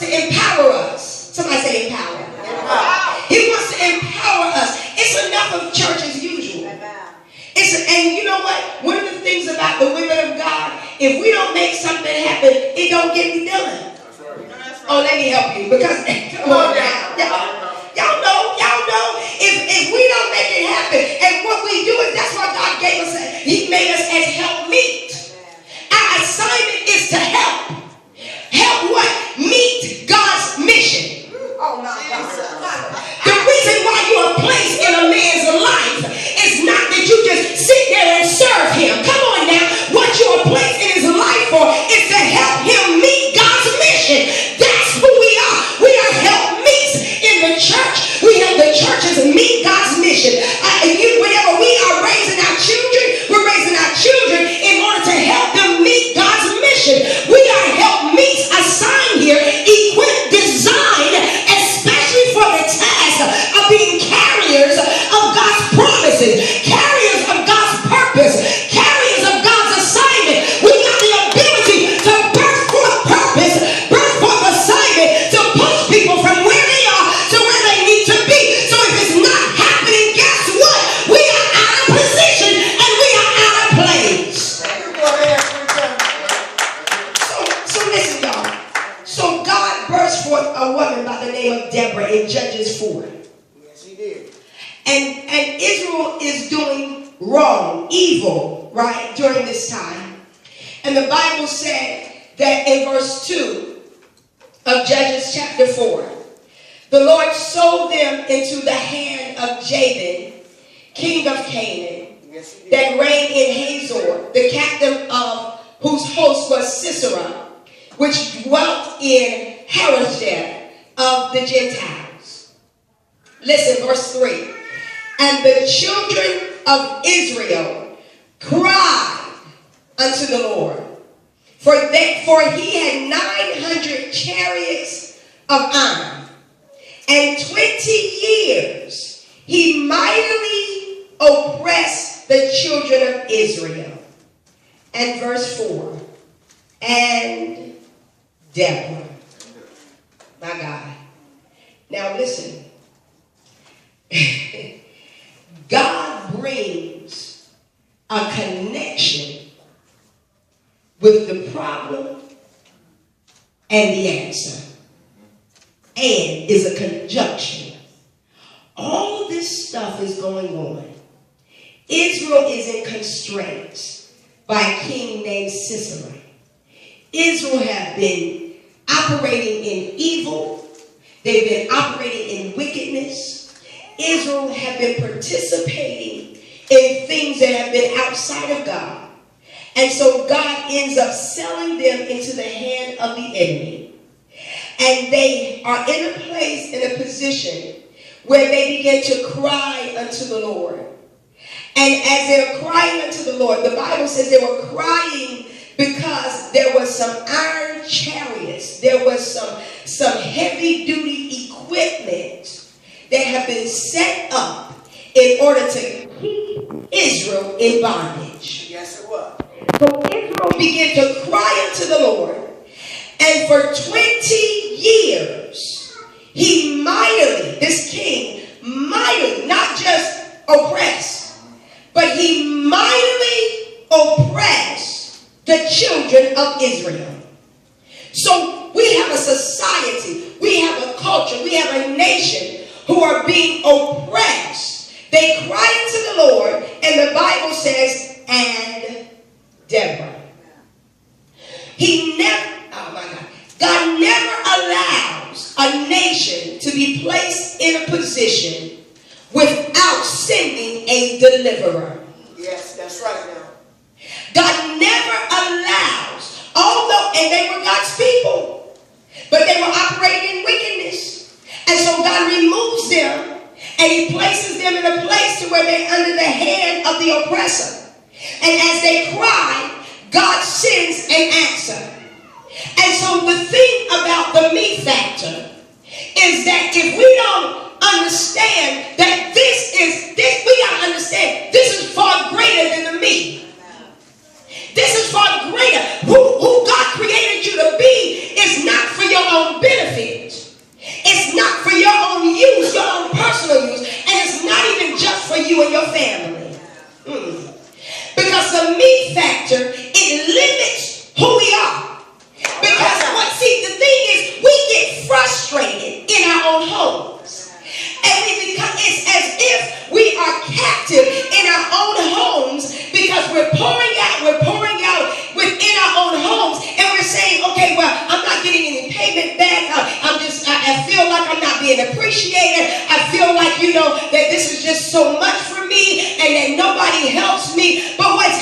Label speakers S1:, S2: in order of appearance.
S1: to empower us. Somebody say empower. He wants to empower us. It's enough of church as usual. And you know what? One of the things about the women of God, if we don't make something happen, it don't get me done. Oh, let me help you. Because, come on now. Y'all know. If we don't make it happen, and what we do is, that's why God gave us, He made us as helpmeet. Our assignment is to help. Help what? Meet God's mission. Oh my God. The reason why you are placed in a man's life is not that you just sit there and serve him. Come on now. What you are placed in his life for is to help him meet God's mission. That's who we are. We are helpmeets in the church. We help the churches meet God's mission. Whenever we are raising our children, we're raising our children in order to help them meet God's mission. We are helpmeets assigned here, equipped, designed, especially for the task of being carriers of God's promises, carriers of God's purpose, carriers of God's assignment. We got the ability to birth forth purpose, birth forth assignment, to push people from where they are to where they need to be. So if it's not happening, guess what? We are out of position and we are out of place. So listen, y'all. So God burst forth a woman by the name of Deborah in Judges 4.
S2: Yes, He did.
S1: And Israel is doing wrong, evil, right, during this time. And the Bible said that in verse 2 of Judges chapter 4, the Lord sold them into the hand of Jabin, king of Canaan,
S2: Yes, He did.
S1: that reigned in Hazor, the captain of whose host was Sisera, which dwelt in Harosheth of the Gentiles. Listen, verse 3. And the children of Israel cried unto the Lord, for he had 900 chariots of iron, and 20 years he mightily oppressed the children of Israel. And verse 4. And Deborah. My God. Now listen. God brings a connection with the problem and the answer. And is a conjunction. All this stuff is going on. Israel is in constraints by a king named Sisera. Israel have been operating in evil. They've been operating in wickedness. Israel have been participating in things that have been outside of God. And so God ends up selling them into the hand of the enemy. And they are in a place, in a position where they begin to cry unto the Lord. And as they're crying unto the Lord, the Bible says they were crying because there was some iron chariots. There was some heavy duty equipment that have been set up in order to keep Israel in bondage.
S2: Yes, it was.
S1: So Israel began to cry unto the Lord. And for 20 years, he mightily, this king, mightily, not just oppressed, but he mightily oppressed the children of Israel. So we have a society, we have a culture, we have a nation who are being oppressed. They cry unto the Lord, and the Bible says, and Deborah. God never allows a nation to be placed in a position without sending a deliverer.
S2: Yes, that's right now.
S1: God never allows, although, and they were God's people, but they were operating in wickedness. And so God removes them and he places them in a place to where they're under the hand of the oppressor. And as they cry, God sends an answer. And so the thing about the me factor is that if we don't understand that we gotta understand this is far greater than the me. This is far greater. Who God created you to be is not for your own benefit. I feel like I'm not being appreciated. I feel like, that this is just so much for me and that nobody helps me. But what's